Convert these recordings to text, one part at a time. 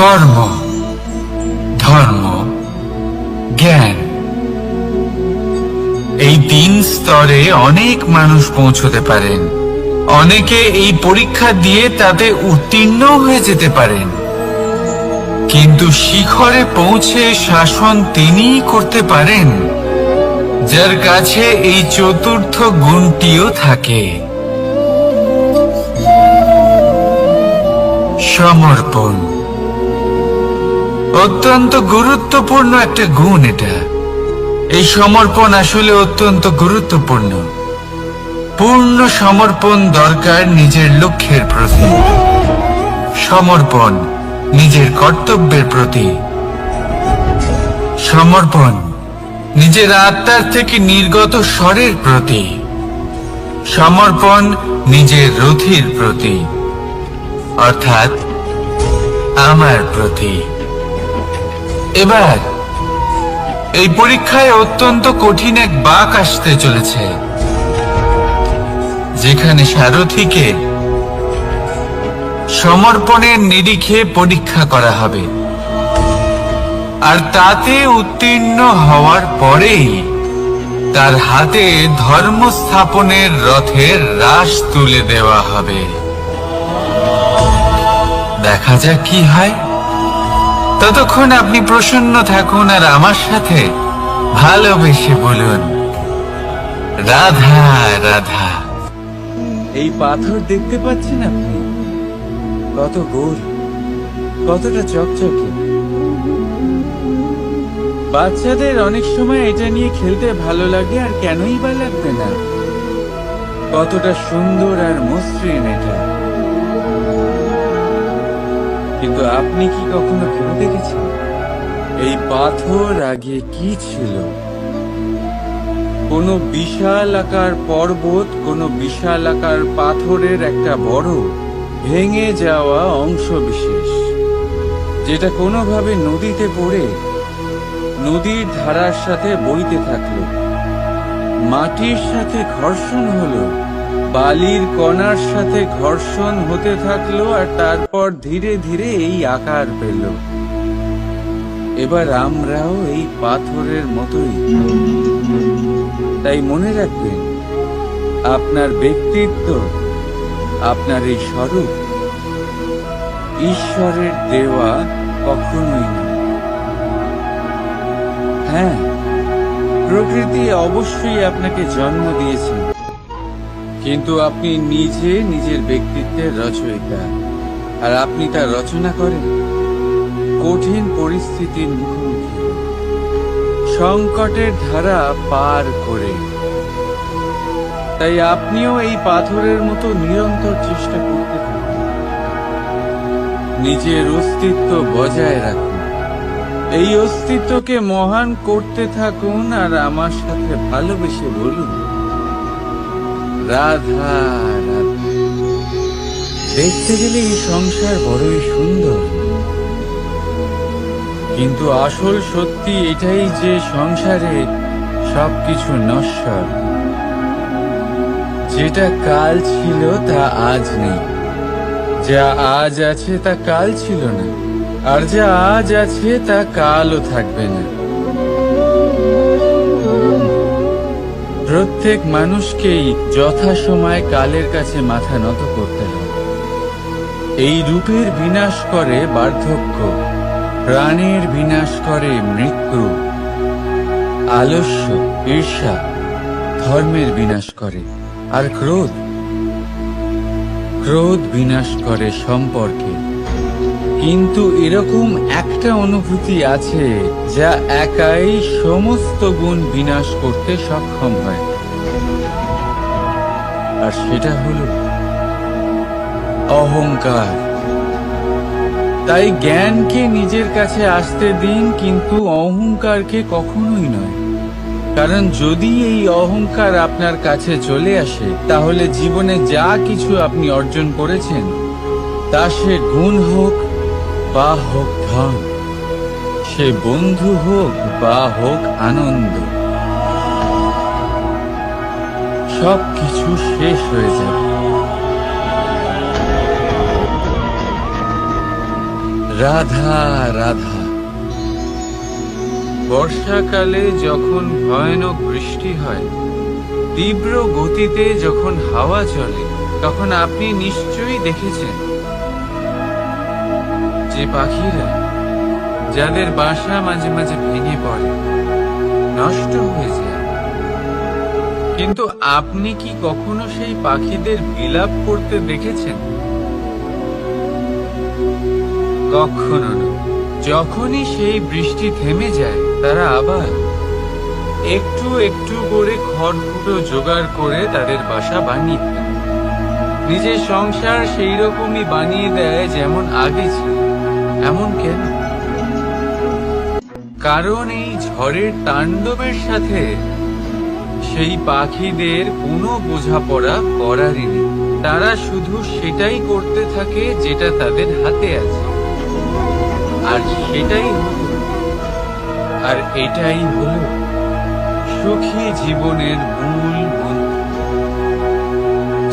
কর্ম, ধর্ম, জ্ঞান, এই 3 স্তরে অনেক মানুষ পৌঁছতে পারেন। অনেকে এই পরীক্ষা দিয়ে তাতে উত্তীর্ণ হয়ে যেতে পারেন, কিন্তু শিখরে পৌঁছে শাসন তিনিই করতে পারেন যার কাছে এই চতুর্থ গুণটিও থাকে। সমর্পণ অত্যন্ত গুরুত্বপূর্ণ একটা গুণ। এই সমর্পণ আসলে অত্যন্ত গুরুত্বপূর্ণ। পূর্ণ সমর্পণ দরকার নিজের লক্ষ্যের প্রতি, সমর্পণ নিজের কর্তব্যের প্রতি, সমর্পণ নিজের আত্মার থেকে নির্গত স্বরের প্রতি, সমর্পণ নিজের রথির প্রতি, অর্থাৎ আমার প্রতি। এবার এই পরীক্ষায় অত্যন্ত কঠিন এক বাঁক আসতে চলেছে, যেখানে সারথীকে সমর্পণের নিরিখে পরীক্ষা করা হবে, আর তাতে উত্তীর্ণ হওয়ার পরেই তার হাতে ধর্ম স্থাপনের রথের রাশ তুলে দেওয়া হবে। দেখা যাক কি হয়। ততক্ষণ আপনি প্রসন্ন থাকুন আর আমার সাথে ভালোবেসে বলুন, রাধা রাধা। এই পাথর দেখতে পাচ্ছেন আপনি? কত গোল, কতটা চকচকে। বাচ্চাদের অনেক সময় এটা নিয়ে খেলতে ভালো লাগে, আর কেনই বা লাগবে না। কতটা সুন্দর আর মসৃণ এটা। কিন্তু আপনি কি কখনো ভেবে দেখেছেন এই পাথর আগে কি ছিল? কোনো বিশাল আকার পর্বত, কোনো বিশাল আকার পাথরের একটা বড় ভেঙে যাওয়া অংশ বিশেষ, যেটা কোনোভাবে নদীতে পড়ে নদীর ধারার সাথে বইতে থাকলো, মাটির সাথে ঘর্ষণ হলো, বালির কণার সাথে ঘর্ষণ হতে থাকলো, আর তারপর ধীরে ধীরে এই আকার পেল। এবার আমরাও এই পাথরের মতোই। তাই মনে রাখবেন, আপনার ব্যক্তিত্ব, আপনার এই স্বরূপ ঈশ্বরের দেওয়া কখনোই না। হ্যাঁ, প্রকৃতি অবশ্যই আপনাকে জন্ম দিয়েছে, কিন্তু আপনি নিজে নিজের ব্যক্তিত্বের রচয়িতা, আর আপনি তা রচনা করেন কঠিন পরিস্থিতির মুখোমুখি, সংকটের ধারা পার করে। তাই আপনিও এই পাথরের মতো নিরন্তর চেষ্টা করতে থাকুন, নিজের অস্তিত্ব বজায় রাখুন, এই অস্তিত্বকে মহান করতে থাকুন, আর আমার সাথে ভালোবেসে বলুন, রাধা রাধা। দেখতে গেলে এই সংসার বড়ই সুন্দর, কিন্তু আসল সত্যি এটাই যে সংসারে সবকিছু নশ্বর। যেটা কাল ছিল তা আজ নেই, যা আজ আছে তা কাল ছিল না, আর যা আজ আছে তা কালও থাকবে না। প্রত্যেক মানুষকেই যথাসময়ে কালের কাছে মাথা নত করতে হবে। এই রূপের বিনাশ করে বার্ধক্য, প্রাণের বিনাশ করে মৃত্যু, আলস্য, ঈর্ষা ধর্মের বিনাশ করে, আর ক্রোধ বিনাশ করে সম্পর্কে। কিন্তু এরকম একটা অনুভূতি আছে যা একাই সমস্ত গুণ বিনাশ করতে সক্ষম হয়, আর সেটা হলো অহংকার। তাই জ্ঞানকে নিজের কাছে আসতে দিন, কিন্তু অহংকারকে কখনোই নয়। কারণ যদি এই অহংকার আপনার কাছে চলে আসে, তাহলে জীবনে যা কিছু আপনি অর্জন করেছেন, তা সে গুণ হোক বা হোক ধন, সে বন্ধু হোক বা হোক আনন্দ, সবকিছু শেষ হয়ে যাবে। রাধা রাধা। বর্ষাকালে যখন ভয়ানক বৃষ্টি হয়, তীব্র গতিতে যখন হাওয়া চলে, তখন আপনি নিশ্চয়ই দেখেছেন যে পাখিরা, যাদের বাসা মাঝে মাঝে ভেঙে পড়ে, নষ্ট হয়ে যায়। কিন্তু আপনি কি কখনো সেই পাখিদের বিলাপ করতে দেখেছেন? কখনো না। যখনই সেই বৃষ্টি থেমে যায়, তারা আবার একটু একটু করে খড়কুটো জোগাড় করে তাদের বাসা বানিয়ে ফেলে। নিজের সংসার সেই রকমই বানিয়ে দেয় যেমন আগে ছিল। এমন কেন? কারণ এই ঝড়ের তাণ্ডবের সাথে সেই পাখিদের কোনো বোঝাপড়া করারই নেই। তারা শুধু সেটাই করতে থাকে যেটা তাদের হাতে আছে, আর সেটাই হলো, আর এটাই হলো সুখী জীবনের মূল মন্ত্র।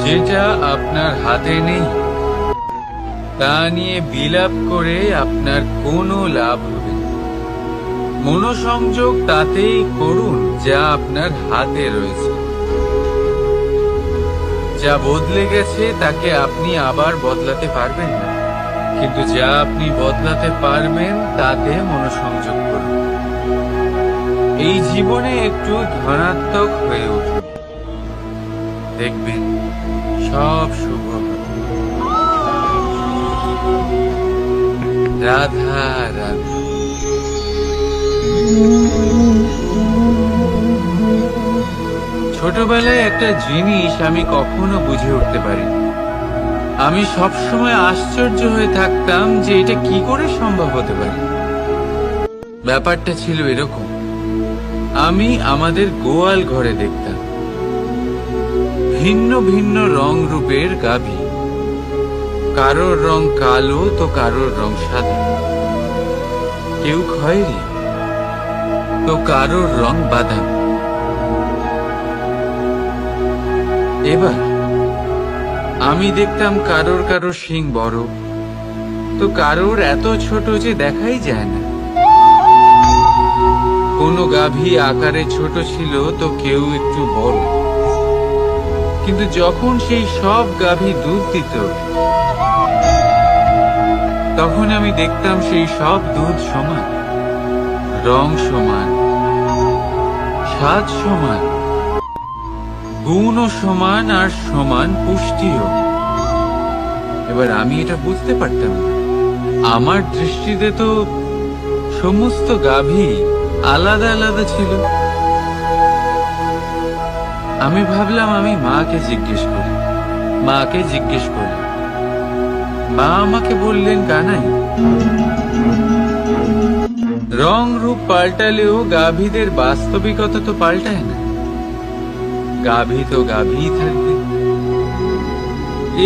যেটা আপনার হাতে নেই, তা নিয়ে বিলাপ করে আপনার কোনো লাভ হবে না। মনোসংযোগ তাতেই করুন যা আপনার হাতে রয়েছে। যা বদলে গেছে তাকে আপনি আবার বদলাতে পারবেন না, কিন্তু যা আপনি বদলাতে পারবেন তাতে মনোসংযোগ করুন। এই জীবনে একটু ধনাত্মক হয়ে উঠুন, দেখবেন সব শুভ হবে। রাধা রাধা। ছোটবেলায় একটা জিনিস আমি কখনো বুঝে উঠতে পারি। আমি সবসময় আশ্চর্য হয়ে থাকতাম যে এটা কি করে সম্ভব হতে পারে। ব্যাপারটা ছিল এরকম, আমি আমাদের গোয়াল ঘরে দেখতাম ভিন্ন ভিন্ন রং রূপের গাভী। কারোর রং কালো তো কারোর রং সাদা, কেউ খয়েরি তো কারোর রং বাদাম। এবার আমি দেখতাম কারোর কারোর শিং বড় তো কারোর এত ছোট যে দেখাই যায় না। কোনো গাভী আকারে ছোট ছিল তো কেউ একটু বড়। কিন্তু যখন সেই সব গাভী দুধ দিত, তখন আমি দেখতাম সেই সব দুধ সমান, রং সমান, স্বাদ সমান, গুণও সমান, আর সমান পুষ্টিও। এবার আমি এটা বুঝতে পারতাম না। আমার দৃষ্টিতে তো সমস্ত গাভী আলাদা আলাদা ছিল। আমি ভাবলাম আমি মাকে জিজ্ঞেস করি। মা আমাকে বললেন, কানাই, রং রূপ পাল্টালেও গাভীদের বাস্তবিকতা তো পাল্টায় না। গাভী তো গাভীই থাকবে।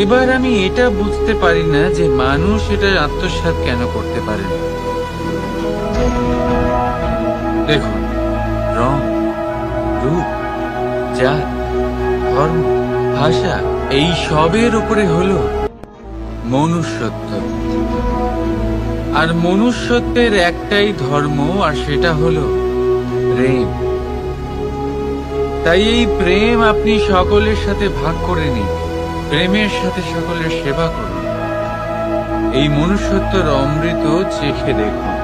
এবার আমি এটা বুঝতে পারি না যে মানুষ এটা আত্মসাৎ কেন করতে পারে না। দেখুন, রং, রূপ, জাত, ধর্ম, ভাষা, এই সবের উপরে হলো মনুষ্যত্ব। আর মনুষ্যত্বের একটাই ধর্ম, আর সেটা হলো প্রেম। তাই এই প্রেম আপনি সকলের সাথে ভাগ করে নিন, প্রেমের সাথে সকলের সেবা করুন। এই মনুষ্যত্বের অমৃত চেখে দেখুন,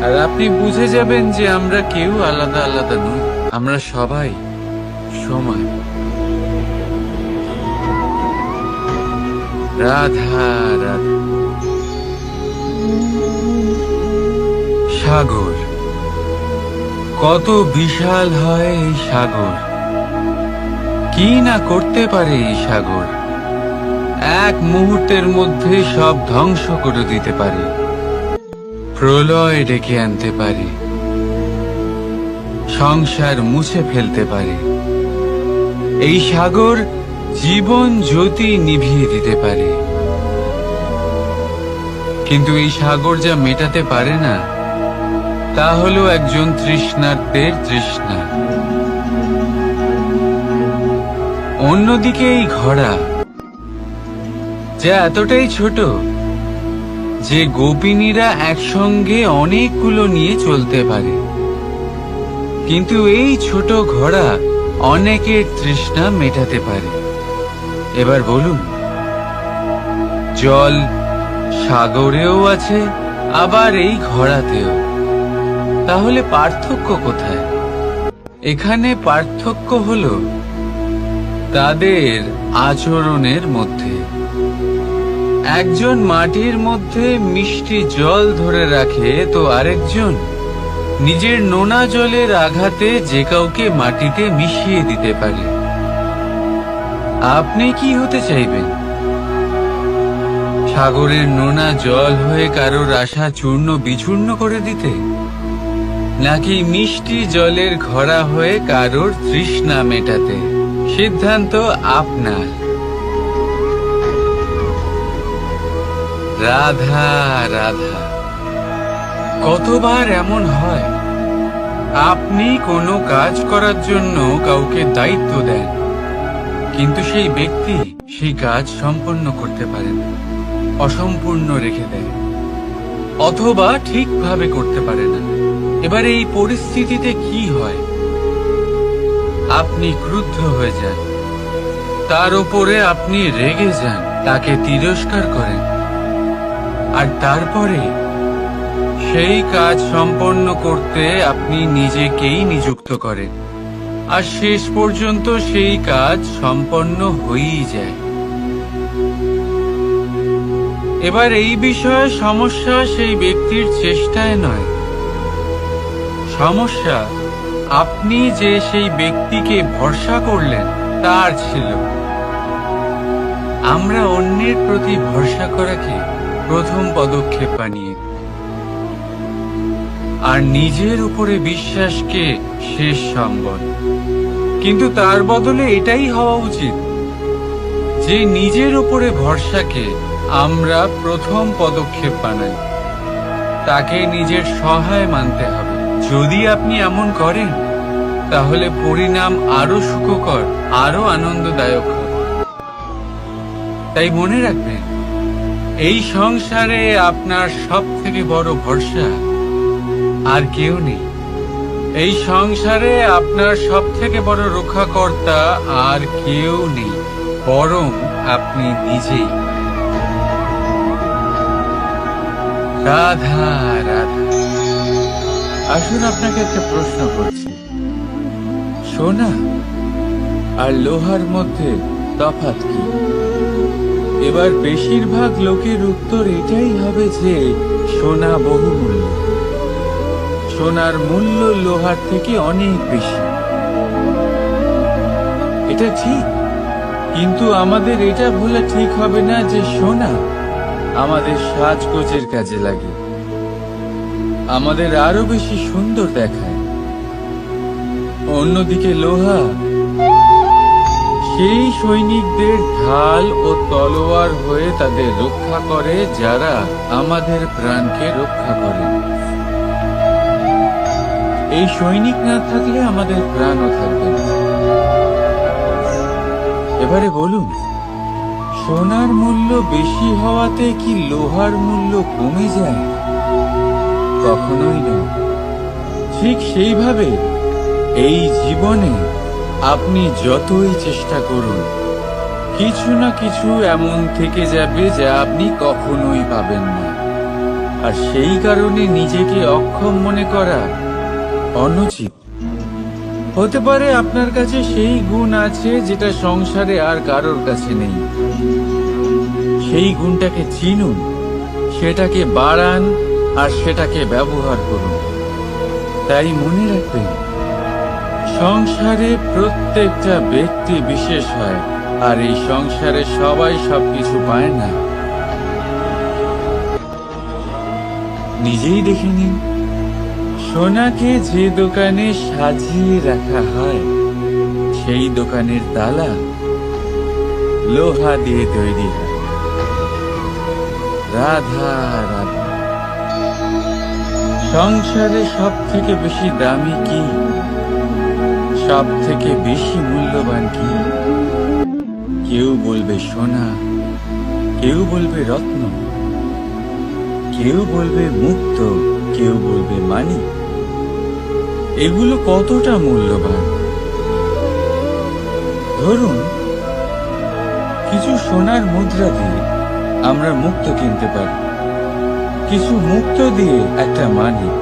আর আপনি বুঝে যাবেন যে আমরা কেউ আলাদা আলাদা নই, আমরা সবাই সমান। রাধা রাধা। সাগর, কত বিশাল হয় এই সাগর! কি না করতে পারে এই সাগর! এক মুহূর্তের মধ্যে সব ধ্বংস করে দিতে পারে, প্রলয় ডেকে আনতে পারে, সংসার মুছে ফেলতে পারে। এই সাগর জীবন জ্যোতি নিভিয়ে দিতে পারে। কিন্তু এই সাগর যা মেটাতে পারে না, তা হলো একজন তৃষ্ণার্তের তৃষ্ণা। অন্যদিকে এই ঘোড়া, যা এতটাই ছোট যে গোপিনীরা একসঙ্গে অনেকগুলো নিয়ে চলতে পারে, কিন্তু এই ছোট ঘোড়া অনেকের তৃষ্ণা মেটাতে পারে। এবার বলুন, জল সাগরেও আছে, আবার এই ঘোড়াতেও। তাহলে পার্থক্য কোথায়? এখানে পার্থক্য হলো তাদের আচরণের মধ্যে। একজন মাটির মধ্যে মিষ্টি জল ধরে রাখে, তো আরেকজন নিজের নোনা জলের আঘাতে যে কাউকে মাটিতে মিশিয়ে দিতে পারে। আপনি কি হতে চাইবেন? সাগরের নোনা জল হয়ে কারোর আশা চূর্ণ বিচূর্ণ করে দিতে, নাকি মিষ্টি জলের ঘোড়া হয়ে কারোর তৃষ্ণা মেটাতে? সিদ্ধান্ত আপনার। রাধা রাধা। কতবার এমন হয়, আপনি কোনো কাজ করার জন্য কাউকে দায়িত্ব দেন, কিন্তু সেই ব্যক্তি সেই কাজ সম্পন্ন করতে পারে না, অসম্পূর্ণ রেখে দেয়, অথবা ঠিকভাবে করতে পারে না। এবার এই পরিস্থিতিতে কি হয়? আপনি ক্রুদ্ধ হয়ে যান, তার উপরে আপনি রেগে যান, তাকে তিরস্কার করেন, আর তারপরে সেই কাজ সম্পন্ন করতে আপনি নিজেকেই নিযুক্ত করেন, আর শেষ পর্যন্ত সেই কাজ সম্পন্ন হয়েই যায়। এবার এই বিষয়ে সমস্যা সেই ব্যক্তির চেষ্টায় নয়, সমস্যা আপনি যে সেই ব্যক্তিকে ভরসা করলেন তার ছিল। আমরা অন্যের প্রতি ভরসা করাকে প্রথম পদক্ষেপ বানিয়ে, আর নিজের উপরে বিশ্বাসকে শেষ সম্বল। কিন্তু তার বদলে এটাই হওয়া উচিত যে নিজের উপরে ভরসাকে আমরা প্রথম পদক্ষেপ বানাই, তাকে নিজের সহায় মানতে হবে। যদি আপনি এমন করেন, তাহলে পরিণাম আরো সুখকর, আরো আনন্দদায়ক হবে। তাই মনে রাখবেন, এই সংসারে আপনার সব থেকে বড় ভরসা আর কেউ নেই। এই সংসারে আপনার সব থেকে বড় রক্ষাকর্তা আর কেউ নেই, বরং আপনি নিজেই। রাধা রাধা। আসুন আপনাকে একটা প্রশ্ন করছি, সোনা আর লোহার মধ্যে তফাৎ কি? এবার বেশিরভাগ লোকের উত্তর এটাই হবে যে সোনা বহুমূল্য, সোনার মূল্য লোহার থেকে অনেক বেশি। এটা ঠিক, কিন্তু আমাদের এটা ভোলা ঠিক হবে না যে সোনা আমাদের সাজগোজের কাজে লাগে, আমাদের আরো বেশি সুন্দর দেখায়। অন্যদিকে লোহা সেই সৈনিকদের ঢাল ও তলোয়ার হয়ে তাদের রক্ষা করে, যারা আমাদের প্রাণকে রক্ষা করে। এই সৈনিক না থাকলে আমাদের প্রাণও থাকবে না। এবারে বলুন, সোনার মূল্য বেশি হওয়াতে কি লোহার মূল্য কমে যায়? কখনোই না। ঠিক সেইভাবে এই জীবনে আপনি যতই চেষ্টা করুন, কিছু না কিছু এমন থেকে যাবে যা আপনি কখনোই পাবেন না, আর সেই কারণে নিজেকে অক্ষম মনে করা অনুচিত। হতে পারে আপনার কাছে সেই গুণ আছে যেটা সংসারে আর কারোর কাছে নেই। সেই গুণটাকে চিনুন, সেটাকে বাড়ান, আর সেটাকে ব্যবহার করুন। তাই মনে রাখবেন, সংসারে প্রত্যেকটা ব্যক্তি বিশেষ হয়, আর এই সংসারে সবাই সবকিছু পায় না। নিজেই দেখে নিন, সোনাকে যে দোকানে সাজিয়ে রাখা হয়, সেই দোকানের তালা লোহা দিয়ে তৈরি হয়। রাধা রাধা। সংসারে সব থেকে বেশি দামি কি, সব থেকে বেশি মূল্যবান কি? কেউ বলবে সোনা, কেউ বলবে রত্ন, কেউ বলবে মুক্ত, কেউ বলবে মানি। এগুলো কতটা মূল্যবান? ধরুন, কিছু সোনার মুদ্রা দিয়ে আমরা মুক্ত কিনতে পারি, কিছু মুক্ত দিয়ে একটা মানিক,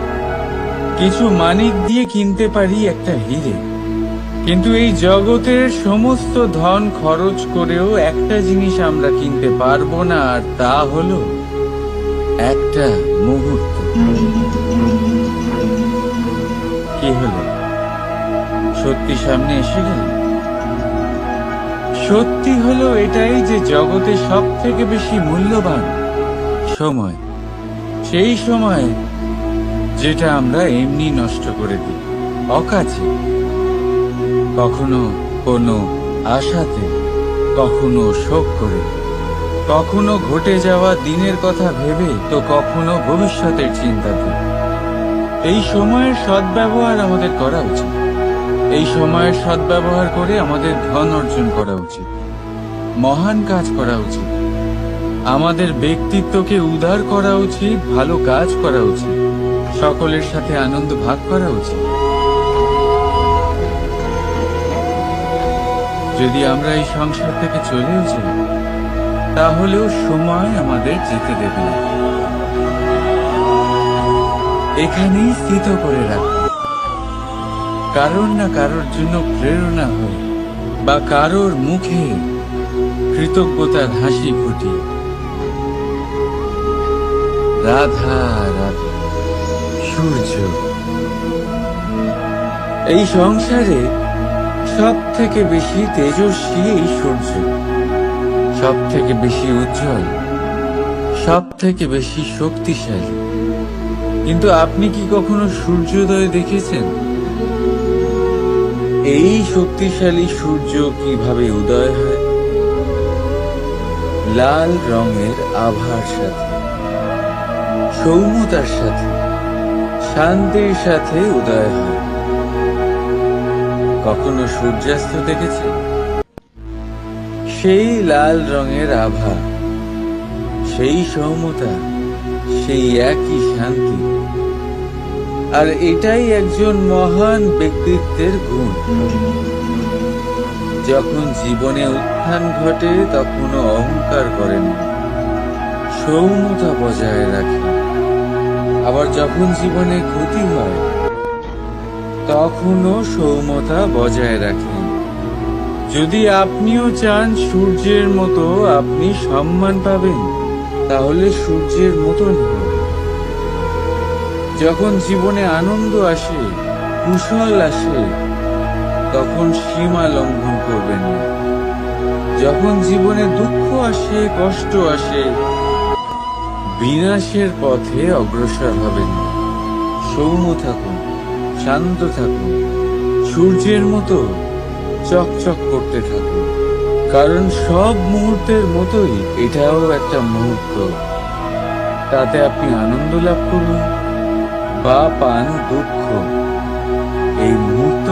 কিছু মানিক দিয়ে কিনতে পারি একটা হিরে। কিন্তু এই জগতের সমস্ত ধন খরচ করেও একটা জিনিস আমরা কিনতে পারবো না, আর তা হলো একটা মুহূর্ত। কি হলো? সত্যি সামনে এসে গেল। সত্যি হলো এটাই যে জগতে সব থেকে বেশি মূল্যবান সময়, সেই সময় যেটা আমরা এমনি নষ্ট করে দিই অকাজে, কখনো কোনো আশাতে, কখনো শোক করে, কখনো ঘটে যাওয়া দিনের কথা ভেবে, তো কখনো ভবিষ্যতের চিন্তাতে। এই সময়ের সদ্ব্যবহার আমাদের করা উচিত। এই সময়ের সদ্ব্যবহার করে আমাদের ধন অর্জন করা উচিত, মহান কাজ করা উচিত, আমাদের ব্যক্তিত্বকে উদার করা উচিত, ভালো কাজ করা উচিত, সকলের সাথে আনন্দ ভাগ করা উচিত। যদি আমরা এই সংসার থেকে চলেও যাই, তাহলেও সময় আমাদের যেতে দেবে না। এখানেই স্থিত করে রাখবে, কারোর না কারোর জন্য প্রেরণা হয়, বা কারোর মুখে কৃতজ্ঞতার হাসি ফুটিয়ে। রাধা রাধা। সূর্য। এই সংসারে সব থেকে বেশি তেজস্বী এই সূর্য, সব থেকে বেশি উজ্জ্বল, সব থেকে বেশি শক্তিশালী। কিন্তু আপনি কি কখনো সূর্যোদয় দেখেছেন? এই শক্তিশালী সূর্য কিভাবে উদয় হয়? লাল রঙের আভার সাথে, সৌম্যতার সাথে, শান্তির সাথে উদয় হয়। কখনো সূর্যাস্ত দেখেছেন? সেই লাল রঙের আভা, সেই সৌম্যতা, সেই একই শান্তি। আর এটাই একজন মহান ব্যক্তিত্বের গুণ। যখন জীবনে উত্থান ঘটে, তখনও অহংকার করেন না, সৌম্যতা বজায় রাখেন। আবার যখন জীবনে ক্ষতি হয়, তখনও সৌম্যতা বজায় রাখেন। যদি আপনিও চান সূর্যের মতো আপনি সম্মান পাবেন, তাহলে সূর্যের মতন হন। যখন জীবনে আনন্দ আসে, কুশল আসে, তখন সীমা লঙ্ঘন করবেন না। যখন জীবনে দুঃখ আসে, কষ্ট আসে, বিনাশের পথে অগ্রসর হবেন না। সৌম্য থাকুন, শান্ত থাকুন, সূর্যের মতো চকচক করতে থাকুন। কারণ সব মুহূর্তের মতোই এটাও একটা মুহূর্ত। তাতে আপনি আনন্দ লাভ করুন বা পান দুঃখ, এই মুহূর্ত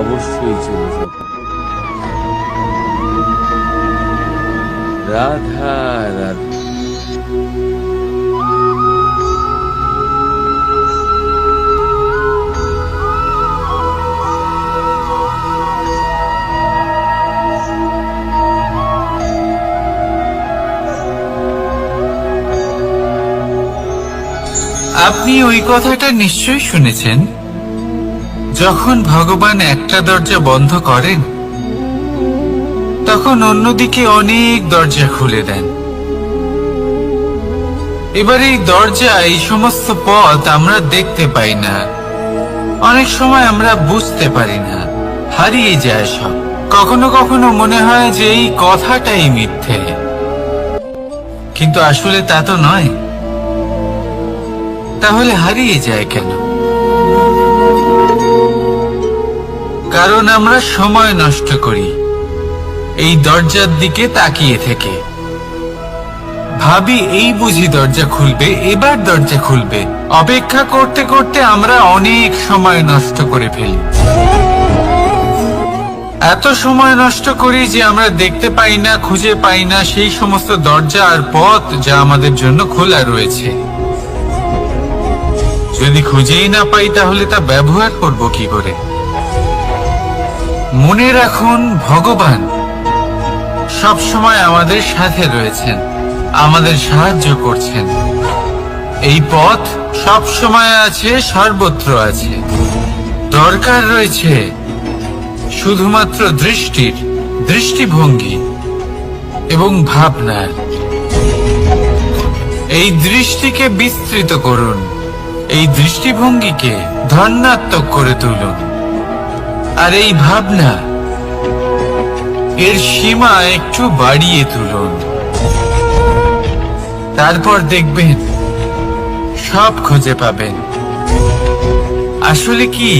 অবশ্যই চলে যাবে। রাধা রাধা। আপনি ওই কথাটা নিশ্চয়ই শুনেছেন, যখন ভগবান একটা দরজা বন্ধ করেন, তখন অন্যদিকে অনেক দরজা খুলে দেন। এবার এই দরজা, এই সমস্ত পথ আমরা দেখতে পাই না, অনেক সময় আমরা বুঝতে পারি না, হারিয়ে যায় সব। কখনো কখনো মনে হয় যে এই কথাটাই মিথ্যে, কিন্তু আসলে তা তো নয়। তাহলে হারিয়ে যায় কেন? কারণ আমরা সময় নষ্ট করি এই দরজার দিকে তাকিয়ে থেকে। ভাবি এই বুঝি দরজা খুলবে, এবার দরজা খুলবে। অপেক্ষা করতে করতে আমরা অনেক সময় নষ্ট করে ফেলি। এত সময় নষ্ট করি যে আমরা দেখতে পাই না, খুঁজে পাই না সেই সমস্ত দরজা আর পথ যা আমাদের জন্য খোলা রয়েছে। যদি খুঁজেই না পাই তাহলে তা ব্যবহার করব কি করে? মনে রাখুন, ভগবান সব সময় আমাদের সাথে রয়েছেন, আমাদের সাহায্য করছেন। এই পথ সব সময় আছে, সর্বত্র আছে। দরকার রয়েছে শুধুমাত্র দৃষ্টিভঙ্গি এবং ভাবনার। এই দৃষ্টিকে বিস্তৃত করুন, এই দৃষ্টিভঙ্গিকে ধনাত্মক করে তুলুন, আর এই ভাবনা এর সীমা একটু বাড়িয়ে তুলুন। তারপর দেখবেন সব খুঁজে পাবেন। আসলে কি,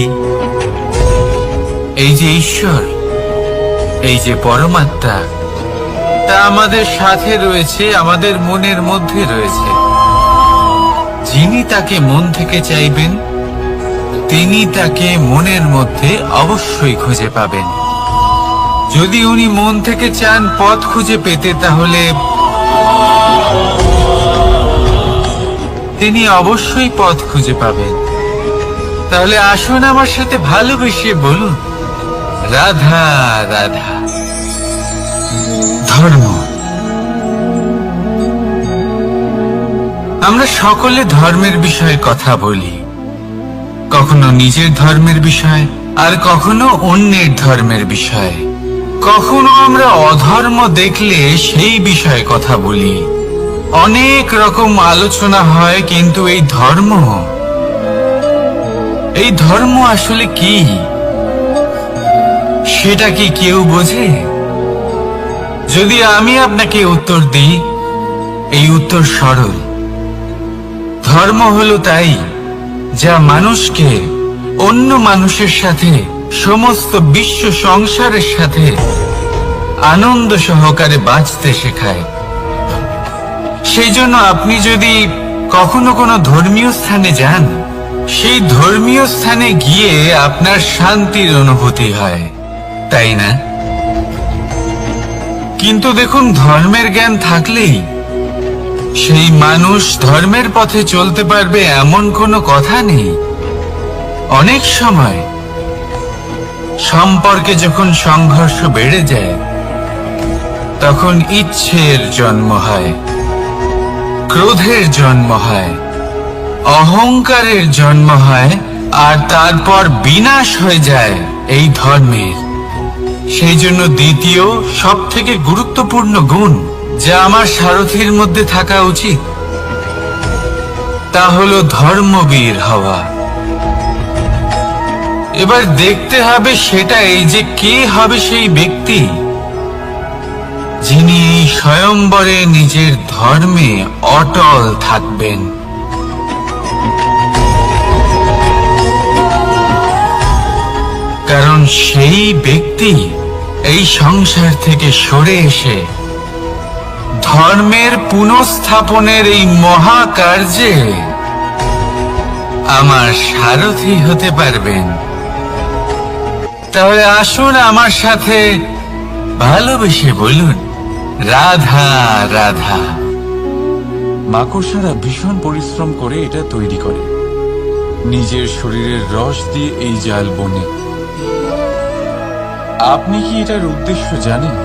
এই যে ঈশ্বর, এই যে পরমাত্মা, তা আমাদের সাথে রয়েছে, আমাদের মনের মধ্যে রয়েছে। যিনি তাকে মন থেকে চাইবেন তিনি তাকে মনের মধ্যে অবশ্যই খুঁজে পাবেন। যদি উনি মন থেকে চান পথ খুঁজে পেতে, তাহলে তিনি অবশ্যই পথ খুঁজে পাবেন। তাহলে আসুন আমার সাথে ভালোবেসে বলুন, রাধা রাধা। ধর্ম। আমরা সকলে ধর্মের বিষয়ে কথা বলি, কখনো নিজের ধর্মের বিষয়, আর কখনো অন্যের ধর্মের বিষয়। কখনো আমরা অধর্ম দেখলে সেই বিষয়ে কথা বলি। অনেক রকম আলোচনা হয়, কিন্তু এই ধর্ম আসলে কি, সেটা কি কেউ বোঝে? যদি আমি আপনাকে উত্তর দিই, এই উত্তর সরল। ধর্ম হলো তাই যা মানুষকে অন্য মানুষের সাথে, সমস্ত বিশ্ব সংসারের সাথে আনন্দ সহকারে বাঁচতে শেখায়। সেই জন্য আপনি যদি কখনো কোনো ধর্মীয় স্থানে যান, সেই ধর্মীয় স্থানে গিয়ে আপনার শান্তির অনুভূতি হয়, তাই না? কিন্তু দেখুন, ধর্মের জ্ঞান থাকলেই সেই মানুষ ধর্মের পথে চলতে পারবে এমন কোনো কথা নেই। অনেক সময় সম্পর্কে যখন সংঘর্ষ বেড়ে যায়, তখন ইচ্ছের জন্ম হয়, ক্রোধের জন্ম হয়, অহংকারের জন্ম হয়, আর তারপর বিনাশ হয়ে যায় এই ধর্মের। সেই জন্য দ্বিতীয় সব থেকে গুরুত্বপূর্ণ গুণ যা আমার সারথীর মধ্যে থাকা উচিত, তা হলো ধর্মবীর হওয়া। এবার দেখতে হবে সেটাই যে কে হবে সেই ব্যক্তি যিনি এই স্বয়ম্বরে নিজের ধর্মে অটল থাকবেন। কারণ সেই ব্যক্তি এই সংসার থেকে সরে এসে ধর্মের পুনঃস্থাপনের এই মহাকার্যে আমার সারথী হতে পারবেন। তাহলে আসুন আমার সাথে ভালোবেসে বলুন, রাধা রাধা। মাকড়সারা ভীষণ পরিশ্রম করে এটা তৈরি করে, নিজের শরীরের রস দিয়ে এই জাল বনে। আপনি কি এটার উদ্দেশ্য জানেন?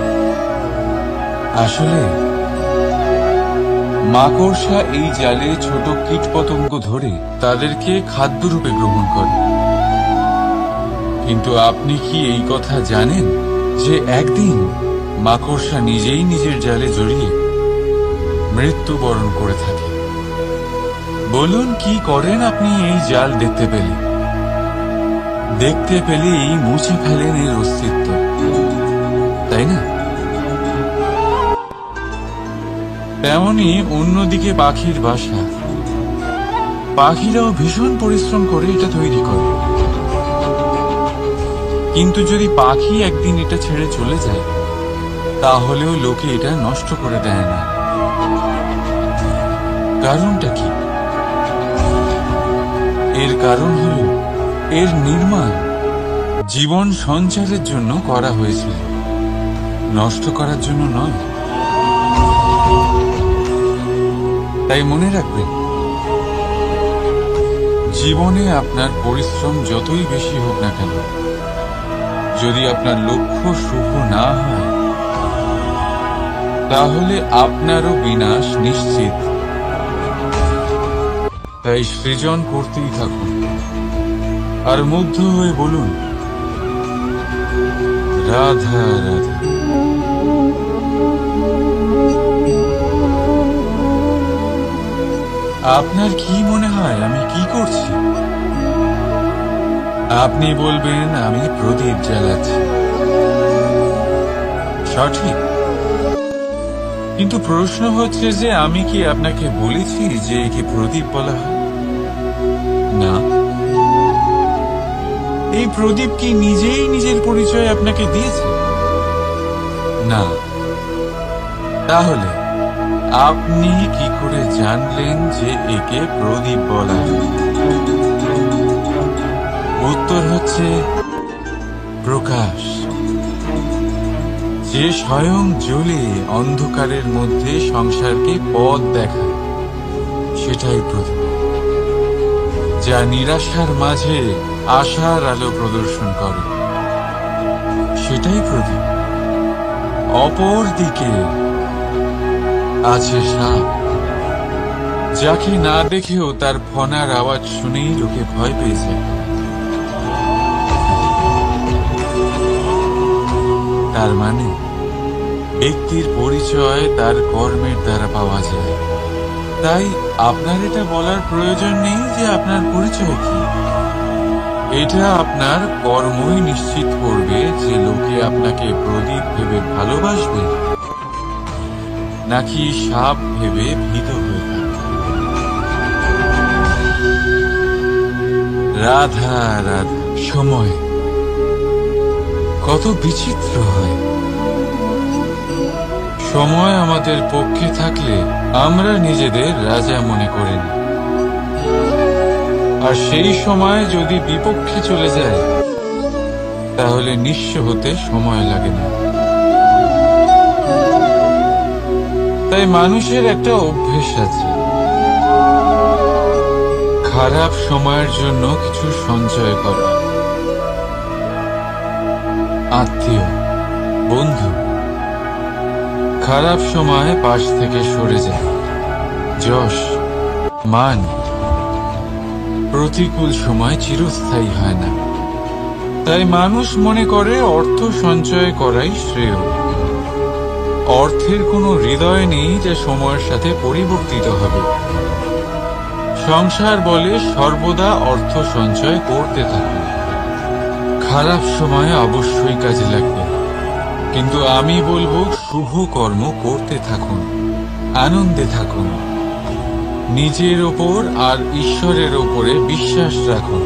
আসলে মাকড়সা এই জালে ছোট কীটপতঙ্গ ধরে তাদেরকে খাদ্যরূপে গ্রহণ করে। কিন্তু আপনি কি এই কথা জানেন যে একদিন মাকড়সা নিজেই নিজের জালে জড়িয়ে মৃত্যুবরণ করে থাকে? বলুন, কি করেন আপনি এই জাল দেখতে পেলেই মুছে ফেলেন এর অস্তিত্ব, তাই না? তেমনি অন্যদিকে পাখির বাসা, পাখিরাও ভীষণ পরিশ্রম করে এটা তৈরি করে। কিন্তু যদি পাখি একদিন এটা ছেড়ে চলে যায়, তাহলেও লোকে এটা নষ্ট করে দেয় না। কারণটা কি? এর কারণ হলো এর নির্মাণ জীবন সঞ্চারের জন্য করা হয়েছিল, নষ্ট করার জন্য নয়। তাই মনে রাখবেন, জীবনে আপনার পরিশ্রম যতই বেশি হোক না কেন, যদি আপনার লক্ষ্য শুভ না হয়, তাহলে আপনারও বিনাশ নিশ্চিত। তাই সৃজন করতেই থাকুন আর মুগ্ধ হয়ে বলুন, রাধা রাধা। আপনার কি মনে হয় আমি কি করছি? আপনি বলবেন আমি প্রদীপ জ্বালাচ্ছি। সঠিক, কিন্তু প্রশ্ন হচ্ছে যে আমি কি আপনাকে বলেছি যে একে প্রদীপ বলা হয়? না। এই প্রদীপ কি নিজেই নিজের পরিচয় আপনাকে দিয়েছে? না। তাহলে আপনি কি করে জানলেন যে একে প্রদীপ বলা হয়? উত্তর হচ্ছে প্রকাশ, যে স্বয়ং জ্বলে অন্ধকারের মধ্যে সংসারকে পথ দেখায়, সেটাই প্রদীপ। যা নিরাশার মাঝে আশার আলো প্রদর্শন করে, সেটাই প্রদীপ। অপর দিকে আছে সাপ, যাকে না দেখেও তার ফনার আওয়াজ শুনেই লোকে ভয় পেয়ে যায়। তার মানে ব্যক্তির পরিচয় তার কর্মের দ্বারা পাওয়া যায়। তাই আপনার এটা বলার প্রয়োজন নেই যে আপনার পরিচয় কি। এটা আপনার কর্মই নিশ্চিত করবে যে লোকে আপনাকে প্রদীপ ভেবে ভালোবাসবে নাকি সাপ ভেবে ভীত হয়ে থাকবে। রাধা রাধা। সময় কত বিচিত্র হয়। সময় আমাদের পক্ষে থাকলে আমরা নিজেদের রাজা মনে করি না, আর সেই সময় যদি বিপক্ষে চলে যায়, তাহলে নিঃস্ব হতে সময় লাগে না। তাই মানুষের একটা অভ্যেস আছে, খারাপ সময়ের জন্য কিছু সঞ্চয় করা। আত্মীয়, বন্ধু খারাপ সময় পাশ থেকে সরে যায়। যশ, মান প্রতিকূল সময় চিরস্থায়ী হয় না। তাই মানুষ মনে করে অর্থ সঞ্চয় করাই শ্রেয়। অর্থের কোনো হৃদয় নেই যা সময়ের সাথে পরিবর্তিত হবে। সংসার বলে সর্বদা অর্থ সঞ্চয় করতে থাকুন। খারাপ সময় অবশ্যই কাজে লাগবে, কিন্তু আমি বলবো শুভ কর্ম করতে থাকুন, আনন্দে থাকুন, নিজের ওপর আর ঈশ্বরের ওপরে বিশ্বাস রাখুন।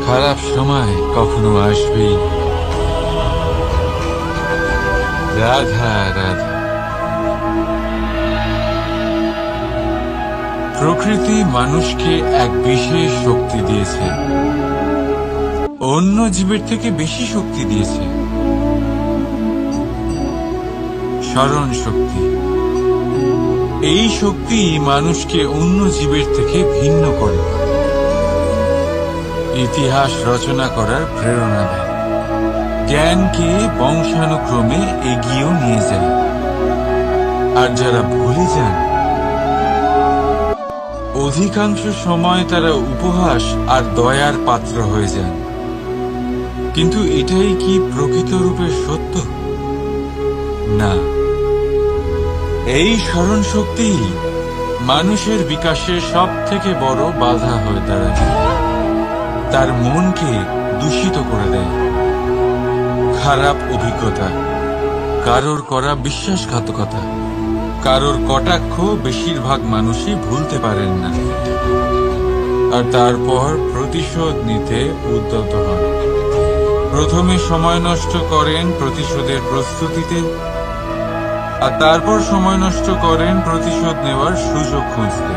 খারাপ সময় কখনো আসবেই। রাধা রাধা। প্রকৃতি মানুষকে এক বিশেষ শক্তি দিয়েছে, অন্য জীবের থেকে বেশি শক্তি দিয়েছে। স্মরণ শক্তি। এই শক্তি মানুষকে অন্য জীবের থেকে ভিন্ন করে, ইতিহাস রচনা করার প্রেরণা দেয়, জ্ঞানকে বংশানুক্রমে এগিয়েও নিয়ে যায়। আর যারা ভুলে যান, অধিকাংশ সময় তারা উপহাস আর দয়ার পাত্র হয়ে যান। কিন্তু এটাই কি প্রকৃত রূপে সত্য? না। এই স্মরণ শক্তি মানুষের বিকাশের সব থেকে বড় বাধা হয়ে দাঁড়ায়। তার মনকে দূষিত করে দেয়। খারাপ অভিজ্ঞতা, কারোর করা বিশ্বাসঘাতকতা, কারোর কটাক্ষ বেশিরভাগ মানুষই ভুলতে পারেন না, আর তারপর প্রতিশোধ নিতে উদ্যত হন। প্রথমে সময় নষ্ট করেন প্রতিশোধের প্রস্তুতিতে, আর তারপর সময় নষ্ট করেন প্রতিশোধ নেওয়ার সুযোগ খুঁজতে।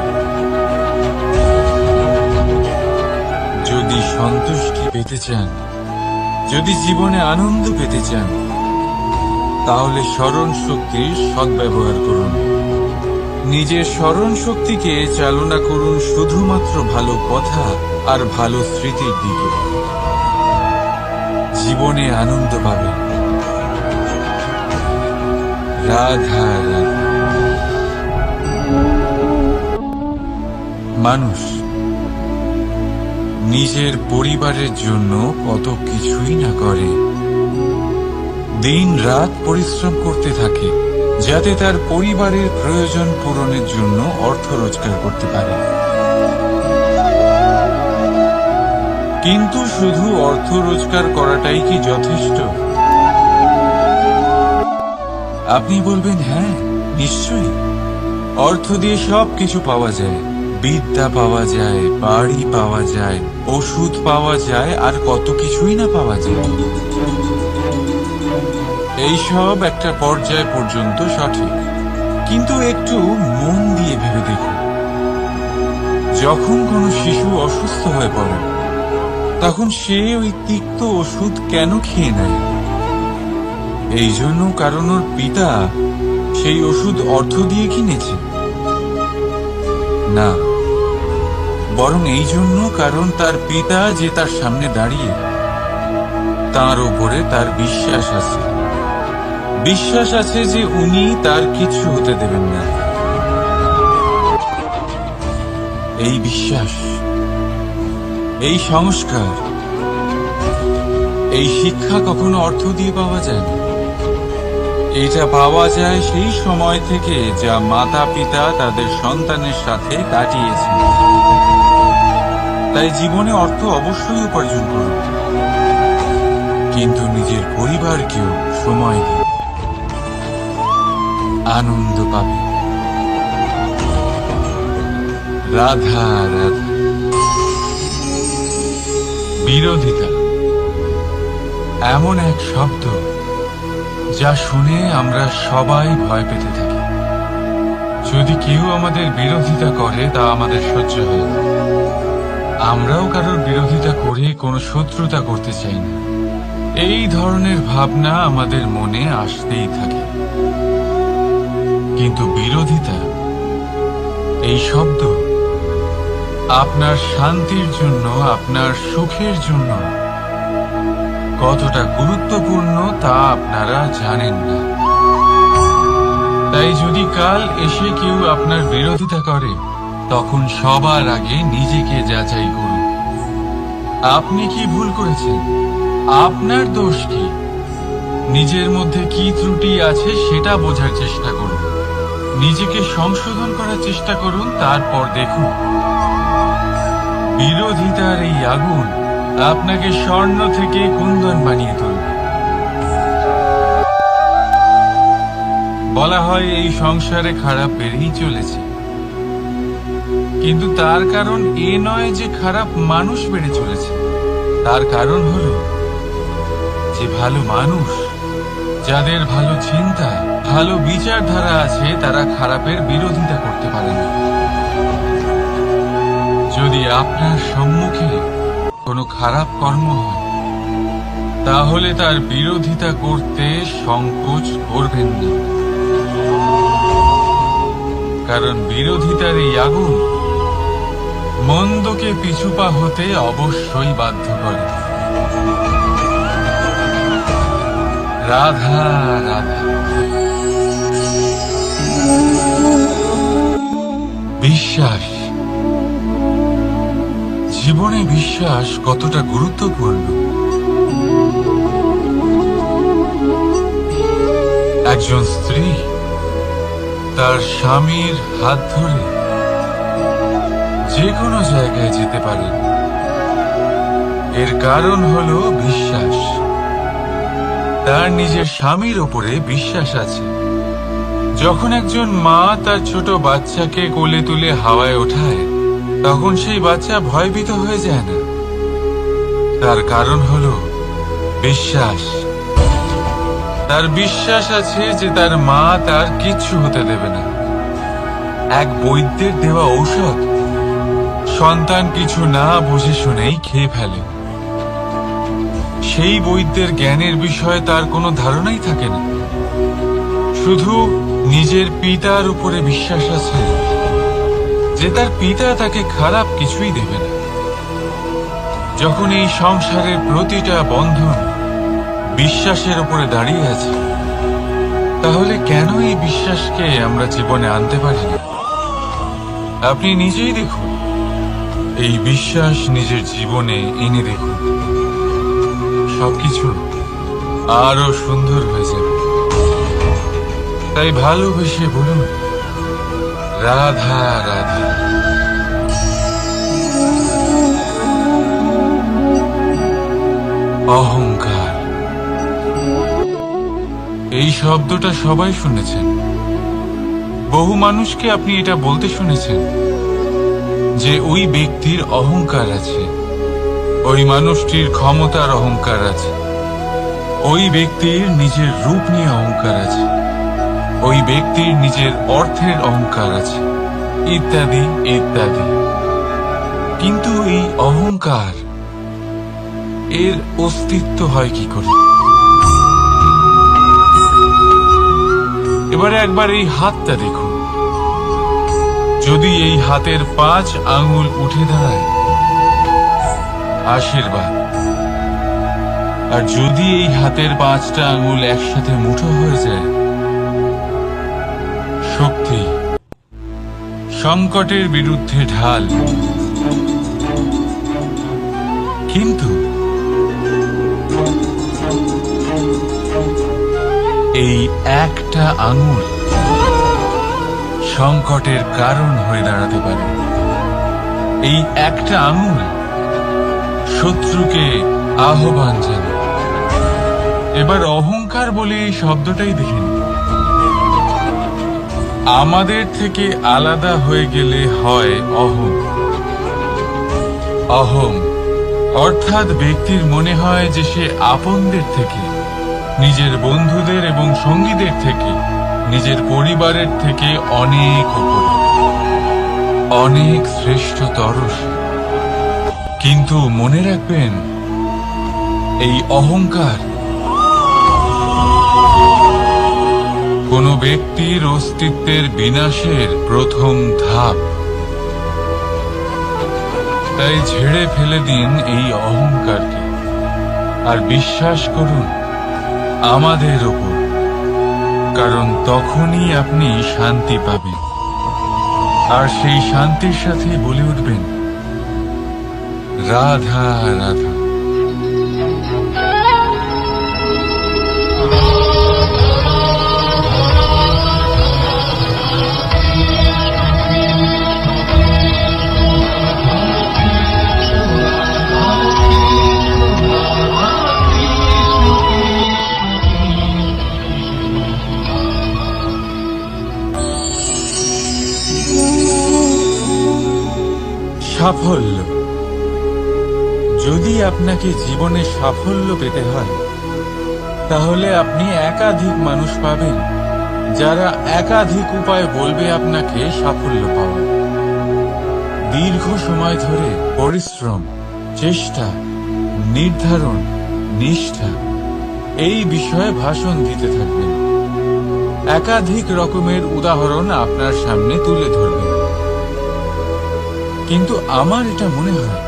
যদি সন্তুষ্টি পেতে চান, যদি জীবনে আনন্দ পেতে চান তাহলে স্মরণ শক্তির সদ্ব্যবহার করুন। নিজের স্মরণ শক্তিকে চালনা করুন শুধুমাত্র ভালো কথা আর ভালো স্মৃতির দিকে। জীবনে আনন্দ পাবেন। রাধা রাধা। মানুষ নিজের পরিবারের জন্য কত কিছুই না করে, দিন রাত পরিশ্রম করতে থাকে যাতে তার পরিবারের প্রয়োজন পূরণের জন্য অর্থ রোজগার করতে পারে। কিন্তু শুধু অর্থ রোজগার করাটাই কি যথেষ্ট? আপনি বলবেন, হ্যাঁ নিশ্চয়ই, অর্থ দিয়ে সবকিছু পাওয়া যায়, বিদ্যা পাওয়া যায়, বাড়ি পাওয়া যায়, ওষুধ পাওয়া যায়, আর কত কিছুই না পাওয়া যায়। এইসব একটা পর্যায় পর্যন্ত সঠিক, কিন্তু একটু মন দিয়ে ভেবে দেখুন, যখন কোনো শিশু অসুস্থ হয়ে পড়ে তখন সে ওই তিক্ত ওষুধ কেন খেয়ে নেয়? এই জন্য কারণ ওর পিতা সেই ওষুধ অর্থ দিয়ে কিনেছে? না, বরং এই জন্য কারণ তার পিতা যে তার সামনে দাঁড়িয়ে, তার উপরে তার বিশ্বাস আছে। বিশ্বাস আছে যে উনি তার কিছু হতে দেবেন না। এই বিশ্বাস, এই সংস্কার, এই শিক্ষা কখনো অর্থ দিয়ে পাওয়া যায় না। এটা পাওয়া যায় সেই সময় থেকে যা মাতা পিতা তাদের সন্তানের সাথে কাটিয়েছেন। তাই জীবনে অর্থ অবশ্যই উপার্জন করুন, কিন্তু নিজের পরিবারকেও সময় দিন, আনন্দ পাবে। রাধা রাধা। বিরোধিতা এমন এক শব্দ যা শুনে আমরা সবাই ভয় পেতে থাকি। যদি কেউ আমাদের বিরোধিতা করে তা আমাদের সহ্য হয় না। আমরাও কারোর বিরোধিতা করে কোনো শত্রুতা করতে চাই না। এই ধরনের ভাবনা আমাদের মনে আসতেই থাকে। কিন্তু বিরোধিতা, এই শব্দ আপনার শান্তির জন্য, আপনার সুখের জন্য কতটা গুরুত্বপূর্ণ তা আপনারা জানেন না। তাই যদি কাল এসে কেউ আপনার বিরোধিতা করে, তখন সবার আগে নিজেকে যাচাই করুন। আপনি কি ভুল করেছেন? আপনার দোষ কি? নিজের মধ্যে কি ত্রুটি আছে সেটা বোঝার চেষ্টা করুন। নিজেকে সংশোধন করার চেষ্টা করুন, তারপর দেখুন বিরোধিতার এই আগুন আপনাকে স্বর্ণ থেকে কুন্দন বানিয়ে তুলবে। বলা হয় এই সংসারে খারাপ বেড়েই চলেছে, কিন্তু তার কারণ এ নয় যে খারাপ মানুষ বেড়ে চলেছে। তার কারণ হল যে ভালো মানুষ, যাদের ভালো চিন্তা, ভালো বিচারধারা আছে, তারা খারাপের বিরোধিতা করতে পারে না। যদি আপনার সম্মুখে কোনো খারাপ কর্ম হয়, তাহলে তার বিরোধিতা করতে সংকোচ করবেন না, কারণ বিরোধিতার এই আগুন মন্দকে পিছুপা হতে অবশ্যই বাধ্য করে। রাধা রাধা। বিশ্বাস, জীবনে বিশ্বাস কতটা গুরুত্বপূর্ণ। একজন স্ত্রী তার স্বামীর হাত ধরে যে কোনো জায়গায় যেতে পারে, এর কারণ হলো বিশ্বাস। তার নিজের স্বামীর উপরে বিশ্বাস আছে। যখন একজন মা তার ছোট বাচ্চাকে কোলে তুলে হাওয়ায় ওঠায়, তখন সেই বাচ্চা ভয়ভীত হয়ে যায় না। তার কারণ হলো বিশ্বাস। তার বিশ্বাস আছে যে তার মা তার কিচ্ছু হতে দেবে না। এক বৈদ্যের দেওয়া ঔষধ সন্তান কিছু না বুঝে শুনেই খেয়ে ফেলে। সেই বৈদ্যের জ্ঞানের বিষয়ে তার কোনো ধারণাই থাকে না। শুধু নিজের পিতার উপরে বিশ্বাস আছে যে তার পিতা তাকে খারাপ কিছুই দেবে না। যখন এই সংসারের প্রতিটা বন্ধন বিশ্বাসের উপরে দাঁড়িয়ে আছে, তাহলে কেন এই বিশ্বাসকে আমরা জীবনে আনতে পারি না? আপনি নিজেই দেখুন, এই বিশ্বাস নিজের জীবনে এনে দেখুন, সবকিছু আরো সুন্দর হয়ে যাবে। তাই ভালোবেসে বলুন, রাধা রাধা। অহংকার, এই শব্দটা সবাই শুনেছেন। বহু মানুষকে আপনি এটা বলতে শুনেছেন যে ওই ব্যক্তির অহংকার আছে, ওই মানুষটির ক্ষমতার অহংকার আছে, ওই ব্যক্তির নিজের রূপ নিয়ে অহংকার আছে, ওই ব্যক্তির নিজের অর্থের অহংকার আছে, ইত্যাদি ইত্যাদি। কিন্তু এই অহংকার, এর অস্তিত্ব হয় কি করে? এবারে একবার এই হাতটা দেখুন। যদি এই হাতের 5 আঙ্গুল উঠে দাঁড়ায়, আশীর্বাদ। আর যদি এই হাতের 5টা আঙ্গুল একসাথে মুঠো হয়ে যায়, শক্তি। সংকটের বিরুদ্ধে ঢাল। কিন্তু এই একটা আঙুল সংকটের কারণ হয়ে দাঁড়াতে পারে। এই একটা আঙুল শত্রুকে আহ্বান জানায়। এবার অহংকার বলে এই শব্দটাই দেখেন। আমাদের থেকে আলাদা হয়ে গেলে হয় অহং। অহং অর্থাৎ ব্যক্তির মনে হয় যে সে আপনদের থেকে, নিজের বন্ধুদের এবং সঙ্গীদের থেকে, নিজের পরিবারের থেকে অনেক উপরে, অনেক শ্রেষ্ঠতর সে। কিন্তু মনে রাখবেন, এই অহংকার কোনো ব্যক্তির অস্তিত্বের বিনাশের প্রথম ধাপ। তাই ঝেড়ে ফেলে দিন এই অহংকারকে, আর বিশ্বাস করুন আমাদের ওপর, কারণ তখনই আপনি শান্তি পাবেন। আর সেই শান্তির সাথে বলে উঠবেন, রাধা রাধা। সাফল্য। যদি আপনাকে জীবনে সাফল্য পেতে হয়, তাহলে আপনি একাধিক মানুষ পাবেন যারা একাধিক উপায় বলবে আপনাকে সাফল্য পাওয়া। দীর্ঘ সময় ধরে পরিশ্রম, চেষ্টা, নির্ধারণ, নিষ্ঠা এই বিষয়ে ভাষণ দিতে থাকবেন। একাধিক রকমের উদাহরণ আপনার সামনে তুলে ধরবেন। কিন্তু আমার এটা মনে হয়,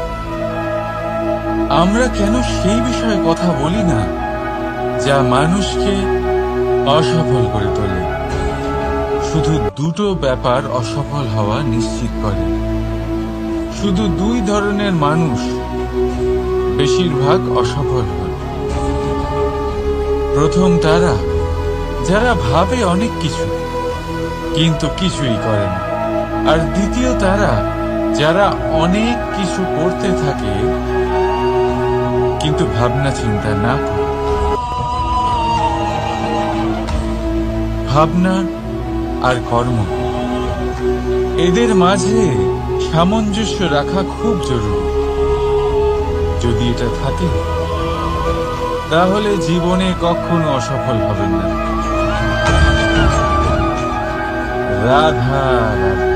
আমরা কেন সেই বিষয়ে কথা বলি না যা মানুষকে অসফল করে তোলে? শুধু দুটো ব্যাপার অসফল হওয়া নিশ্চিত করে। শুধু 2 ধরনের মানুষ বেশিরভাগ অসফল হয়। প্রথম তারা যারা ভাবে অনেক কিছু কিন্তু কিছুই করে না। আর দ্বিতীয় তারা যারা অনেক কিছু করতে থাকে কিন্তু ভাবনা চিন্তা না করে। ভাবনা আর কর্ম, এদের মাঝে সামঞ্জস্য রাখা খুব জরুরি। যদি এটা থাকে, তাহলে জীবনে কখনো অসফল হবেন না। রাধা রাধা।